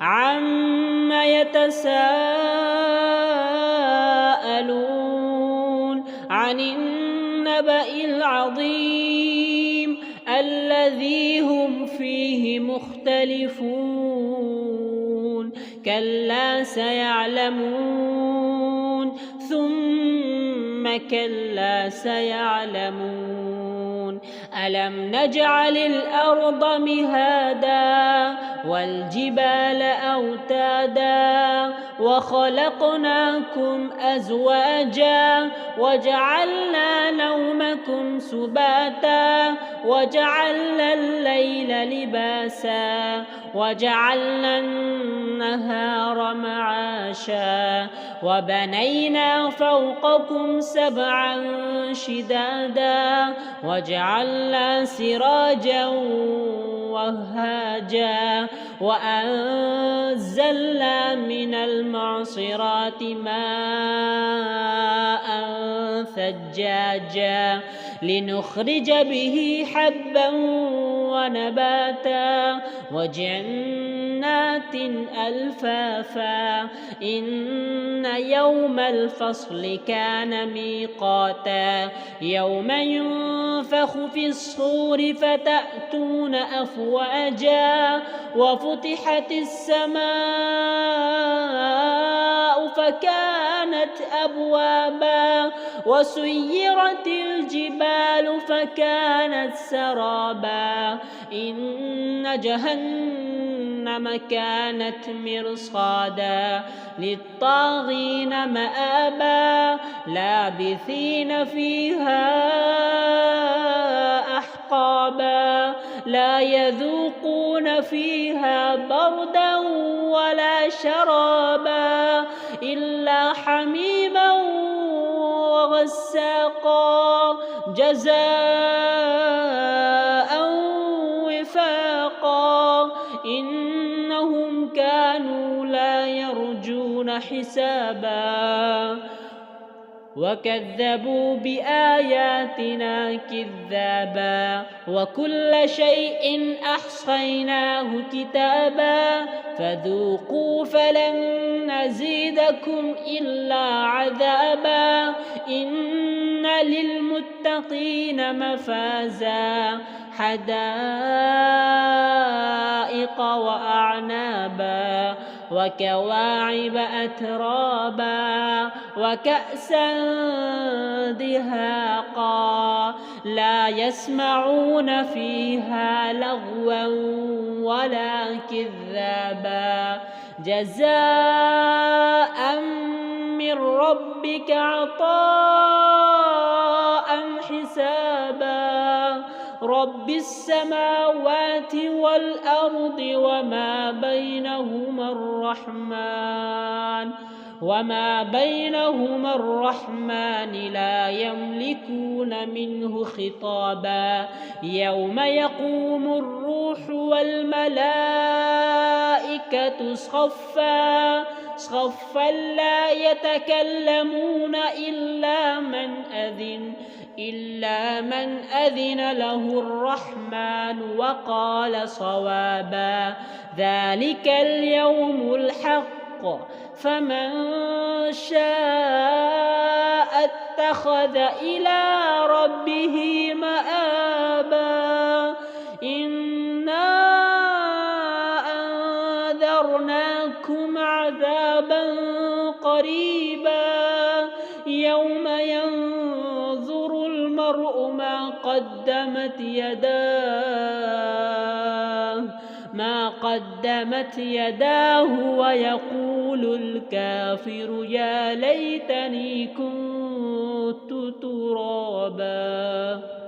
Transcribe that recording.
عَمَّ يَتَسَاءَلُونَ عَنِ النَّبَإِ الْعَظِيمِ الَّذِي هُمْ فِيهِ مُخْتَلِفُونَ كَلَّا سَيَعْلَمُونَ ثُمَّ كَلَّا سَيَعْلَمُونَ أَلَمْ نَجْعَلِ الْأَرْضَ مِهَادًا وَالْجِبَالَ أَوْتَادًا وَخَلَقْنَاكُمْ أَزْوَاجًا وَجَعَلْنَا نَوْمَكُمْ سُبَاتًا وَجَعَلْنَا اللَّيْلَ لِبَاسًا وَجَعَلْنَا النَّهَارَ مَعَاشًا وَبَنَيْنَا فَوْقَكُمْ سَبْعًا شِدَادًا وَجَعَلْنَا سِرَاجًا وَهَّاجًا وَأَنزَلْنَا مِنَ الْمُعْصِرَاتِ مَاءً ثَجَّاجًا لِنُخْرِجَ بِهِ حَبًّا وَنَبَاتًا وَجَنَّاتٍ أَلْفَافًا إِنَّ يَوْمَ الْفَصْلِ كَانَ مِيقَاتًا يَوْمَ يُنفَخُ فِي الصُّورِ فَتَأْتُونَ أَفْوَاجًا وَفُتِحَتِ السَّمَاءُ فَكَانَتْ أَبْوَابًا وَسُيِّرَتِ الْجِبَالُ فَكَانَتْ سَرَابًا إِنَّ جَهَنَّمَ كَانَتْ مِرْصَادًا لِلطَّاغِينَ مَآبًا لَابِثِينَ فِيهَا أَحْقَابًا لَا يَذُوقُونَ فِيهَا بَرْدًا وَلَا شَرَابًا إِلَّا حَمِيمًا وَغَسَّاقًا جَزَاءً وِفَاقًا إِنَّهُمْ كَانُوا لَا يَرْجُونَ حِسَابًا وَكَذَّبُوا بِآيَاتِنَا كِذَّابًا وَكُلَّ شَيْءٍ أَحْصَيْنَاهُ كِتَابًا فَذُوقُوا فَلَن نَّزِيدَكُمْ إِلَّا عَذَابًا إِنَّ لِلْمُتَّقِينَ مَفَازًا حَدَائِقَ وَأَعْنَابًا وَكَوَاعِبَ أَتْرَابًا وَكَأْسًا دِهَاقًا لَا يَسْمَعُونَ فِيهَا لَغْوًا وَلَا كِذَّابًا جَزَاءً مِّن رَّبِّكَ عَطَاءً حِسَابًا رَّبِّ السَّمَاوَاتِ وَالْأَرْضِ وَمَا بَيْنَهُمَا الرَّحْمَنِ لَا يَمْلِكُونَ مِنْهُ خِطَابًا يَوْمَ يَقُومُ الرُّوحُ وَالْمَلَائِكَةُ صَفًّا لَّا يَتَكَلَّمُونَ إِلَّا مَنْ أَذِنَ لَهُ الرَّحْمَنُ وَقَالَ صَوَابًا ذَلِكَ الْيَوْمُ الْحَقُّ فَمَن شَاءَ اتَّخَذَ إِلَىٰ رَبِّهِ مَآبًا إِنَّا أَنذَرْنَاكُمْ عَذَابًا قَرِيبًا يَوْمَ يَنظُرُ الْمَرْءُ ما قدمت يداه ويقول الكافر يا ليتني كنت ترابا.